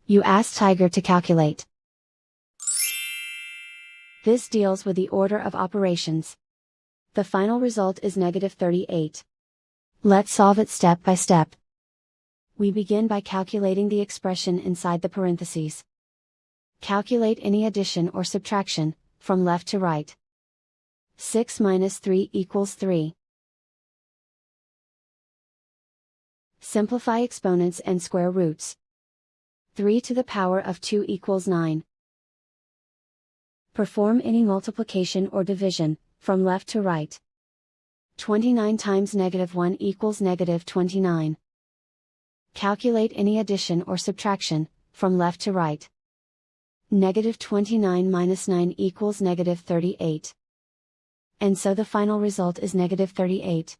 You ask Tiger to calculate. This deals with the order of operations. The final result is -38. Let's solve it step by step. We begin by calculating the expression inside the parentheses. Calculate any addition or subtraction, from left to right. 6 minus 3 equals 3. Simplify exponents and square roots. 3 to the power of 2 equals 9. Perform any multiplication or division, from left to right. 29 times -1 equals -29. Calculate any addition or subtraction, from left to right. -29 minus 9 equals -38. And so the final result is -38.